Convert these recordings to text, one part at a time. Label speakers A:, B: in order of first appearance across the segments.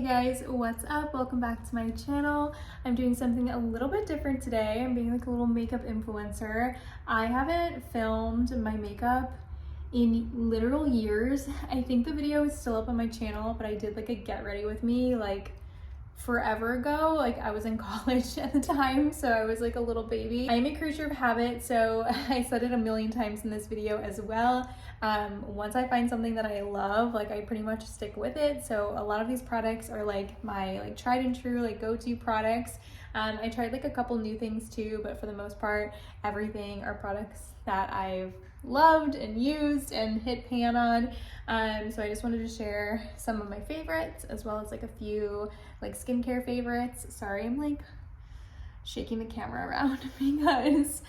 A: Hey guys, what's up? Welcome back to my channel. I'm doing something a little bit different today. I'm being like a little makeup influencer. I haven't filmed my makeup in literal years. I think the video is still up on my channel, but I did like a get ready with me like forever ago. Like I was in college at the time, so I was like a little baby. I am a creature of habit, so I said it a million times in this video as well. Once I find something that I love, like I pretty much stick with it. So a lot of these products are like my like tried and true like go-to products. I tried like a couple new things too, but for the most part, everything are products that I've loved and used and hit pan on. So I just wanted to share some of my favorites as well as like a few like skincare favorites. Sorry, I'm like shaking the camera around because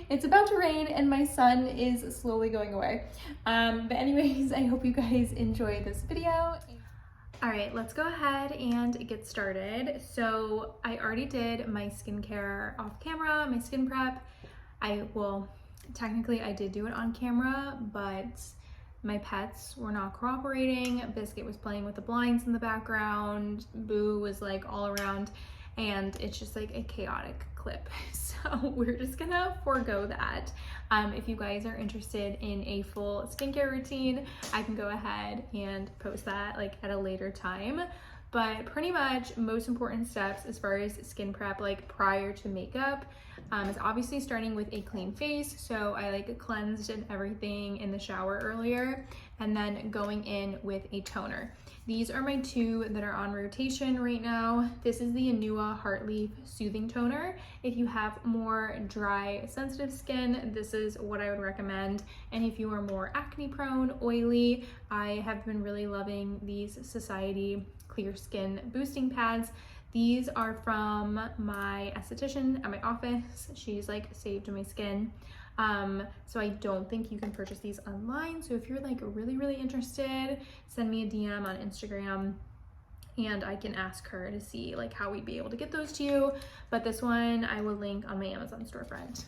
A: it's about to rain and my sun is slowly going away. But anyways, I hope you guys enjoy this video. All right, let's go ahead and get started. So I already did my skincare off camera, my skin prep. Technically I did do it on camera, but my pets were not cooperating. Biscuit was playing with the blinds in the background. Boo was like all around, and it's just like a chaotic clip. So we're just gonna forego that. If you guys are interested in a full skincare routine, I can go ahead and post that like at a later time. But pretty much most important steps as far as skin prep, like prior to makeup, is obviously starting with a clean face. So I like cleansed and everything in the shower earlier, and then going in with a toner. These are my two that are on rotation right now. This is the Anua Heartleaf Soothing Toner. If you have more dry, sensitive skin, this is what I would recommend. And if you are more acne prone, oily, I have been really loving these Society Clear Skin Boosting Pads. These are from my esthetician at my office. She's like saved my skin. So I don't think you can purchase these online. So if you're like really interested, send me a DM on Instagram and I can ask her to see like how we'd be able to get those to you. But this one I will link on my Amazon storefront.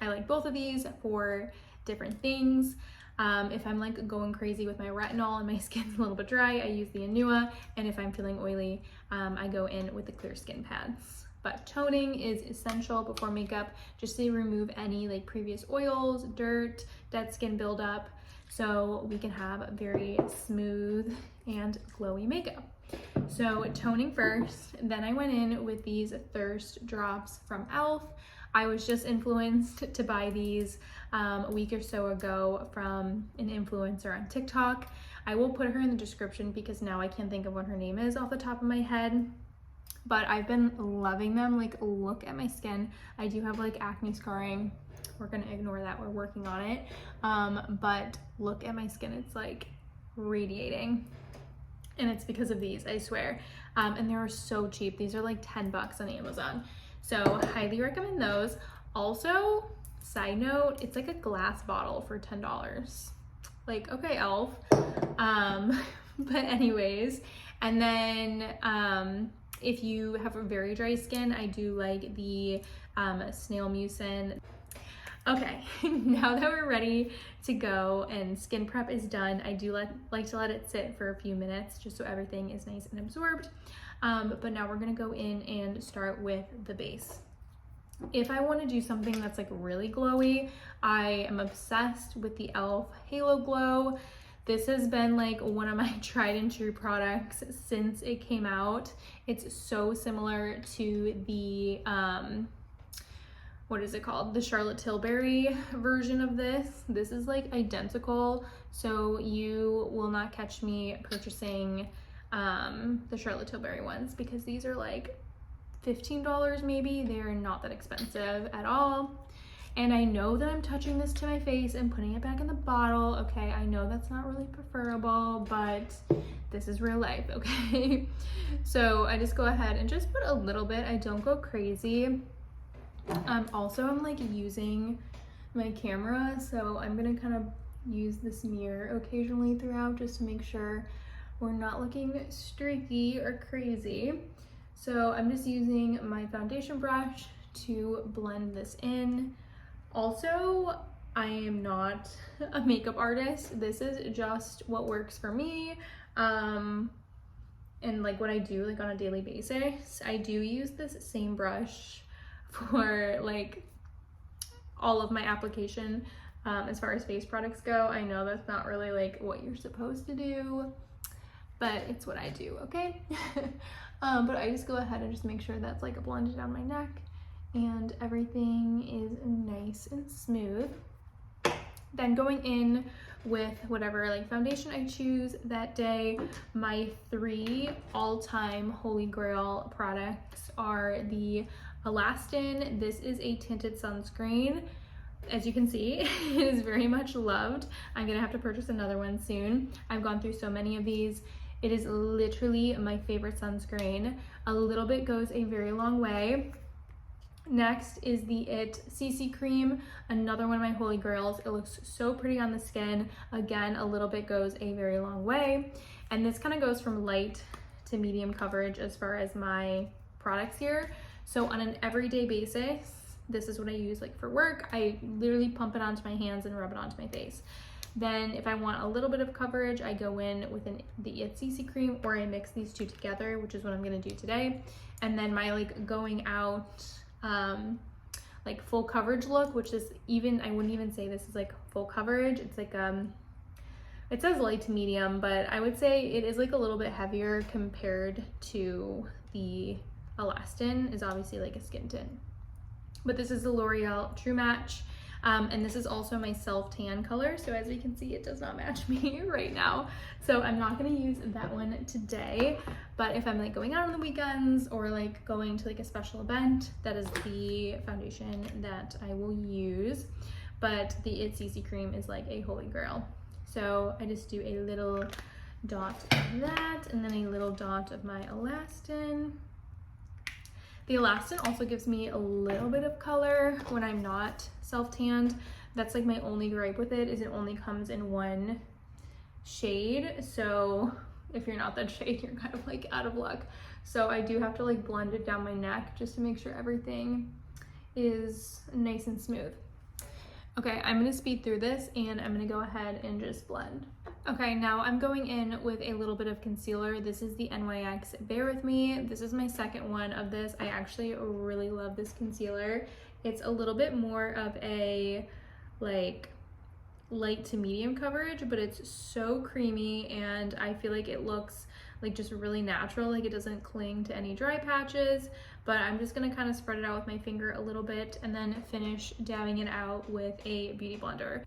A: I like both of these for different things. If I'm like going crazy with my retinol and my skin's a little bit dry, I use the Anua, and if I'm feeling oily, I go in with the Clear Skin pads. But toning is essential before makeup, just to remove any like previous oils, dirt, dead skin buildup, so we can have a very smooth and glowy makeup. So toning first, then I went in with these Thirst drops from e.l.f. I was just influenced to buy these a week or so ago from an influencer on TikTok. I will put her in the description because now I can't think of what her name is off the top of my head. But I've been loving them. Like, look at my skin. I do have like acne scarring. We're gonna ignore that, we're working on it. But look at my skin, it's like radiating. And it's because of these, I swear. And they were so cheap. These are like 10 bucks on Amazon. So highly recommend those. Also, side note, it's like a glass bottle for $10. Like, okay, e.l.f. But anyways, and then if you have a very dry skin, I do like the snail mucin. Okay, now that we're ready to go and skin prep is done, I do like to let it sit for a few minutes just so everything is nice and absorbed. But now we're gonna go in and start with the base. If I want to do something that's like really glowy, I am obsessed with the e.l.f. Halo Glow. This has been like one of my tried and true products since it came out. It's so similar to the, what is it called? The Charlotte Tilbury version of this. This is like identical. So you will not catch me purchasing the Charlotte Tilbury ones because these are like $15 maybe. They're not that expensive at all. And I know that I'm touching this to my face and putting it back in the bottle. Okay, I know that's not really preferable, but this is real life, okay? So I just go ahead and just put a little bit. I don't go crazy. Also, I'm like using my camera, so I'm gonna kind of use this mirror occasionally throughout just to make sure we're not looking streaky or crazy. So I'm just using my foundation brush to blend this in. Also, I am not a makeup artist. This is just what works for me. and like what I do like on a daily basis, I do use this same brush for like all of my application as far as face products go. I know that's not really like what you're supposed to do, but it's what I do, okay? But I just go ahead and just make sure that's like blended down my neck and everything is nice and smooth. Then going in with whatever like foundation I choose that day. My 3 all-time holy grail products are the Elastin. This is a tinted sunscreen. As you can see, it is very much loved. I'm gonna have to purchase another one soon. I've gone through so many of these. It is literally my favorite sunscreen. A little bit goes a very long way. Next is the It CC Cream, another one of my holy grails. It looks so pretty on the skin. Again, a little bit goes a very long way. And this kind of goes from light to medium coverage as far as my products here. So on an everyday basis, this is what I use like for work. I literally pump it onto my hands and rub it onto my face. Then if I want a little bit of coverage, I go in with the It CC Cream, or I mix these two together, which is what I'm gonna do today. And then my like going out, like full coverage look, which is even, I wouldn't even say this is like full coverage. It's like, it says light to medium, but I would say it is like a little bit heavier compared to the Elastin, is obviously like a skin tint. But this is the L'Oreal True Match. And this is also my self tan color. So as we can see, it does not match me right now. So I'm not gonna use that one today. But if I'm like going out on the weekends or like going to like a special event, that is the foundation that I will use. But the It CC Cream is like a holy grail. So I just do a little dot of that and then a little dot of my Elastin. The Elastin also gives me a little bit of color when I'm not self-tanned. That's like my only gripe with it, is it only comes in one shade. So if you're not that shade, you're kind of like out of luck. So I do have to like blend it down my neck just to make sure everything is nice and smooth. Okay, I'm gonna speed through this and I'm gonna go ahead and just blend. Okay, now I'm going in with a little bit of concealer. This is the NYX Bear With Me. This is my second one of this. I actually really love this concealer. It's a little bit more of a like light to medium coverage, but it's so creamy and I feel like it looks like just really natural, like it doesn't cling to any dry patches. But I'm just gonna kind of spread it out with my finger a little bit and then finish dabbing it out with a beauty blender.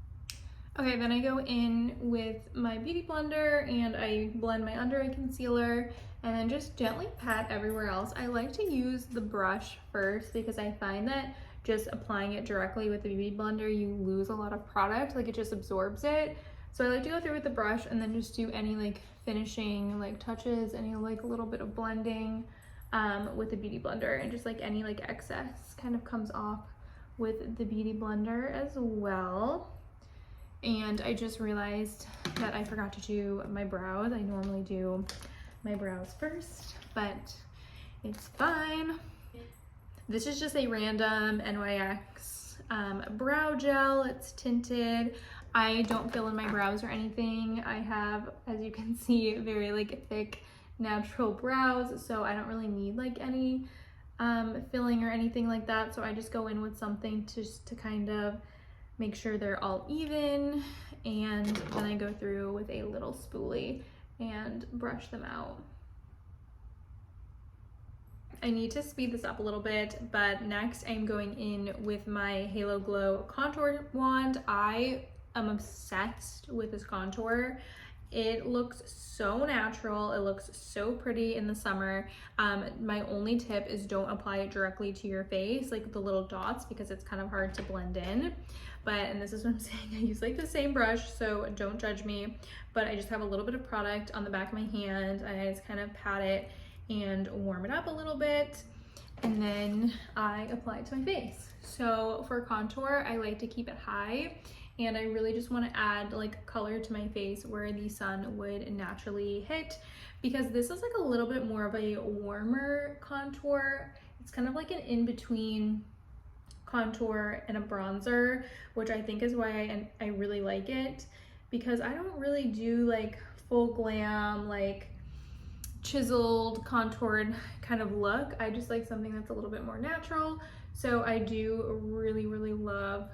A: Okay, then I go in with my beauty blender and I blend my under eye concealer and then just gently pat everywhere else. I like to use the brush first because I find that just applying it directly with the beauty blender, you lose a lot of product, like it just absorbs it. So I like to go through with the brush and then just do any like finishing like touches, any like a little bit of blending with the beauty blender, and just like any like excess kind of comes off with the beauty blender as well. And I just realized that I forgot to do my brows. I normally do my brows first, but it's fine. This is just a random NYX brow gel. It's tinted. I don't fill in my brows or anything. I have, as you can see, very like thick natural brows, so I don't really need like any filling or anything like that. So I just go in with something just to kind of make sure they're all even, and then I go through with a little spoolie and brush them out. I need to speed this up a little bit, but next I'm going in with my Halo Glow contour wand. I am obsessed with this contour. It looks so natural. It looks so pretty in the summer. My only tip is don't apply it directly to your face, like the little dots, because it's kind of hard to blend in. And this is what I'm saying, I use like the same brush, so don't judge me. But I just have a little bit of product on the back of my hand and I just kind of pat it and warm it up a little bit. And then I apply it to my face. So for contour, I like to keep it high. And I really just want to add like color to my face where the sun would naturally hit, because this is like a little bit more of a warmer contour. It's kind of like an in-between contour and a bronzer, which I think is why I really like it, because I don't really do like full glam like chiseled, contoured kind of look. I just like something that's a little bit more natural. So I do really, really love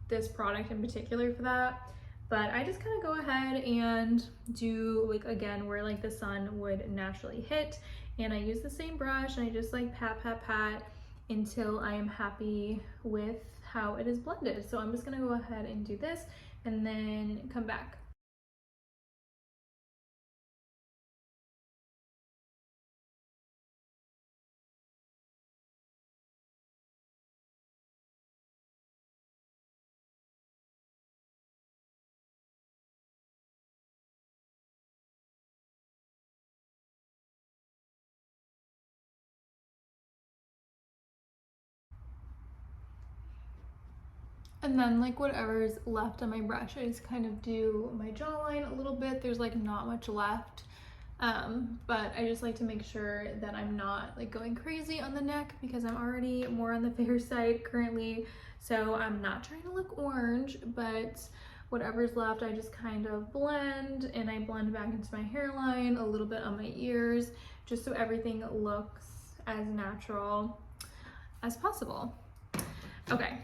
A: this product in particular for that. But I just kind of go ahead and do like, again, where like the sun would naturally hit. And I use the same brush and I just like pat, pat, pat until I am happy with how it is blended. So I'm just gonna go ahead and do this and then come back. And then like whatever's left on my brush, I just kind of do my jawline a little bit. There's like not much left, but I just like to make sure that I'm not like going crazy on the neck because I'm already more on the fair side currently. So I'm not trying to look orange, but whatever's left, I just kind of blend, and I blend back into my hairline, a little bit on my ears, just so everything looks as natural as possible. Okay.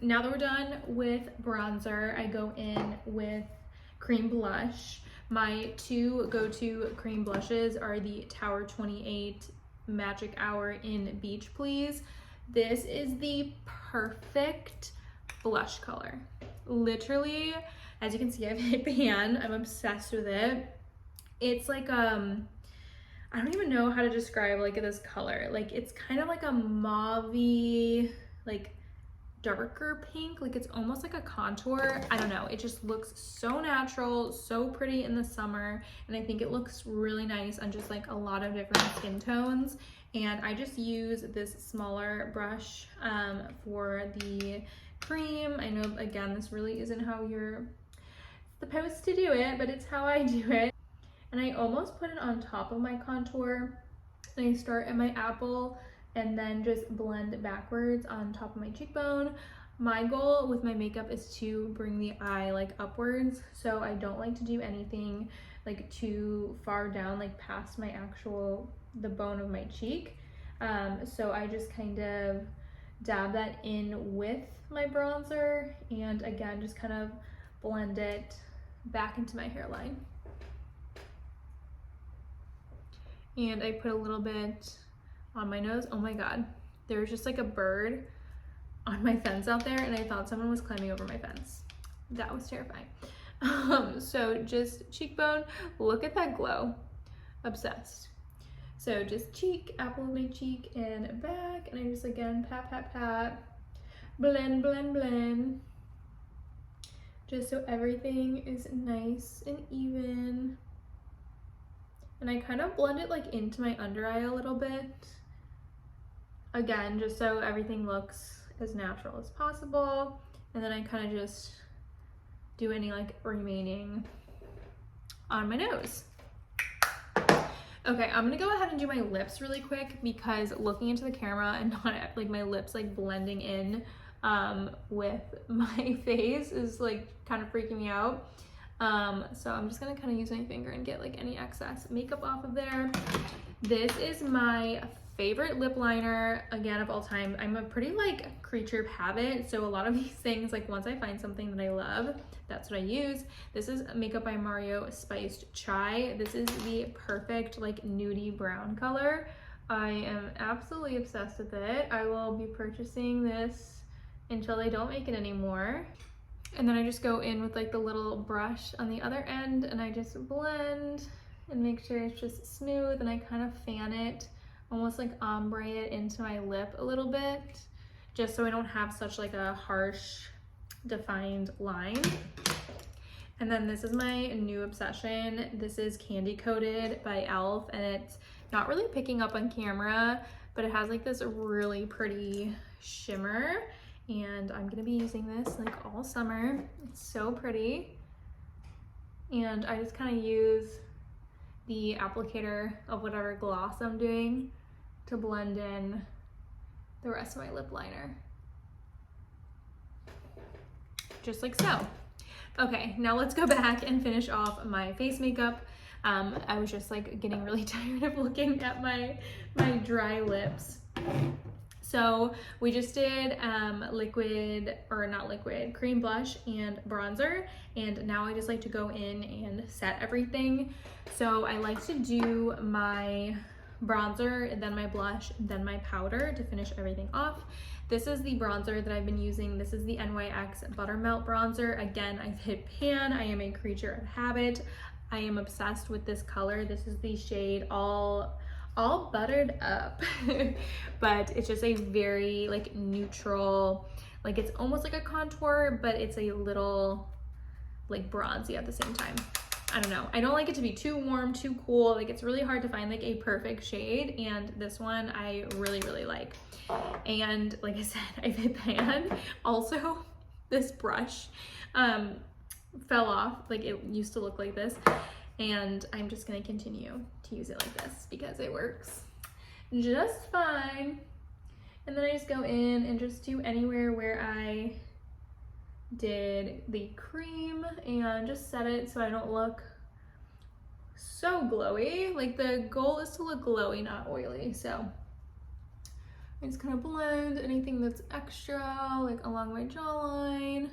A: Now that we're done with bronzer, I go in with cream blush. My two go-to cream blushes are the Tower 28 Magic Hour in Beach Please. This is the perfect blush color. Literally, as you can see, I've hit pan. I'm obsessed with it. It's like, I don't even know how to describe like this color. Like it's kind of like a mauve-y, like darker pink, like it's almost like a contour. I don't know, it just looks so natural, so pretty in the summer, and I think it looks really nice on just like a lot of different skin tones. And I just use this smaller brush for the cream. I know, again, this really isn't how you're supposed to do it, but it's how I do it. And I almost put it on top of my contour, and I start at my apple and then just blend backwards on top of my cheekbone. My goal with my makeup is to bring the eye like upwards, so I don't like to do anything like too far down, like past my the bone of my cheek. So I just kind of dab that in with my bronzer, and again, just kind of blend it back into my hairline. And I put a little bit on my nose. Oh my God, there was just like a bird on my fence out there, and I thought someone was climbing over my fence. That was terrifying. So just cheekbone, look at that glow, obsessed. So just cheek, apple of my cheek and back, and I just again pat, pat, pat, blend, blend, blend, just so everything is nice and even. And I kind of blend it like into my under eye a little bit. Again, just so everything looks as natural as possible. And then I kind of just do any like remaining on my nose. Okay, I'm gonna go ahead and do my lips really quick because looking into the camera and not like my lips like blending in with my face is like kind of freaking me out. So I'm just gonna kind of use my finger and get like any excess makeup off of there. This is my favorite lip liner, again, of all time. I'm a pretty like creature of habit, so a lot of these things, like once I find something that I love, that's what I use. This is Makeup by Mario Spiced Chai. This is the perfect like nudie brown color. I am absolutely obsessed with it. I will be purchasing this until they don't make it anymore. And then I just go in with like the little brush on the other end, and I just blend and make sure it's just smooth, and I kind of fan it, almost like ombre it into my lip a little bit, just so I don't have such like a harsh defined line. And then this is my new obsession. This is Candy Coated by e.l.f. and it's not really picking up on camera, but it has like this really pretty shimmer, and I'm gonna be using this like all summer. It's so pretty. And I just kind of use the applicator of whatever gloss I'm doing to blend in the rest of my lip liner. Just like so. Okay, now let's go back and finish off my face makeup. I was just like getting really tired of looking at my dry lips. So we just did cream blush and bronzer, and now I just like to go in and set everything. So I like to do my bronzer, then my blush, then my powder to finish everything off. This is the bronzer that I've been using. This is the NYX Buttermelt bronzer. Again, I've hit pan. I am a creature of habit. I am obsessed with this color. This is the shade all buttered up. But it's just a very like neutral, like it's almost like a contour, but it's a little like bronzy at the same time. I don't know. I don't like it to be too warm, too cool. Like it's really hard to find like a perfect shade, and this one I really, really like. And like I said, I've hit pan. Also, this brush fell off. Like it used to look like this, and I'm just gonna continue to use it like this because it works just fine. And then I just go in and just do anywhere where I did the cream and just set it so I don't look so glowy. Like the goal is to look glowy, not oily. So I just kind of blend anything that's extra, like along my jawline.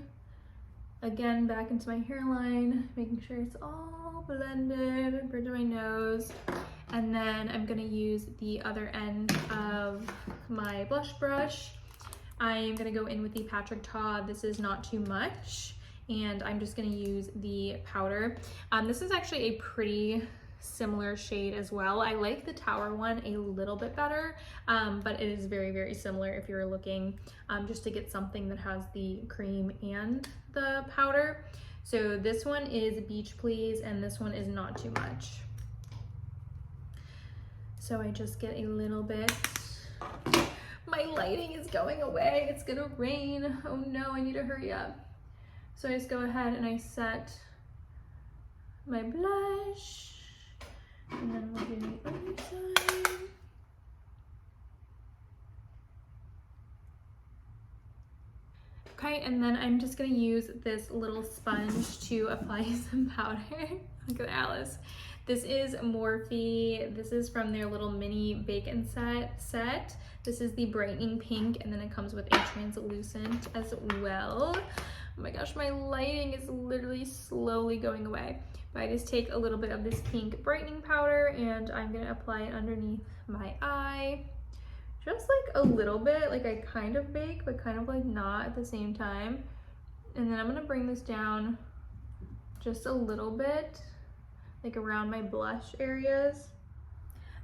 A: Again, back into my hairline, making sure it's all blended, bridge of my nose. And then I'm gonna use the other end of my blush brush. I'm gonna go in with the Patrick Ta. This is not too much. And I'm just gonna use the powder. This is actually a pretty similar shade as well. I like the Tower one a little bit better, but it is very, very similar if you're looking just to get something that has the cream and the powder. So this one is Beach Please, and this one is not too much. So I just get a little bit. My lighting is going away. It's gonna rain. Oh no, I need to hurry up. So I just go ahead and I set my blush. And then we'll do the other side. Okay, and then I'm just gonna use this little sponge to apply some powder. Look at Alice. This is Morphe. This is from their little mini bacon set. This is the brightening pink, and then it comes with a translucent as well. Oh my gosh, my lighting is literally slowly going away. But I just take a little bit of this pink brightening powder and I'm gonna apply it underneath my eye. Just like a little bit, like I kind of bake, but kind of like not at the same time. And then I'm gonna bring this down just a little bit, like around my blush areas.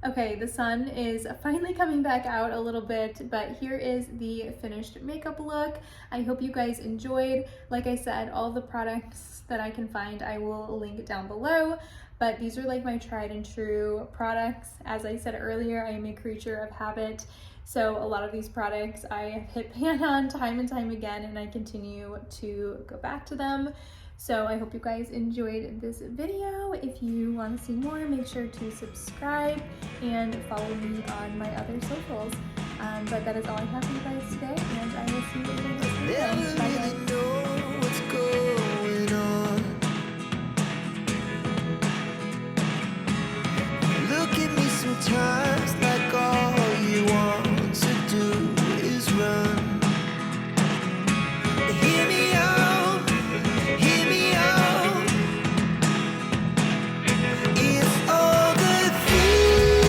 A: Okay, the sun is finally coming back out a little bit, but here is the finished makeup look. I hope you guys enjoyed. Like I said, all the products that I can find, I will link down below, but these are like my tried and true products. As I said earlier, I am a creature of habit. So a lot of these products I have hit pan on time and time again, and I continue to go back to them. So I hope you guys enjoyed this video. If you want to see more, make sure to subscribe and follow me on my other socials. But that is all I have for you guys today, and I will see you in the next video. Bye guys.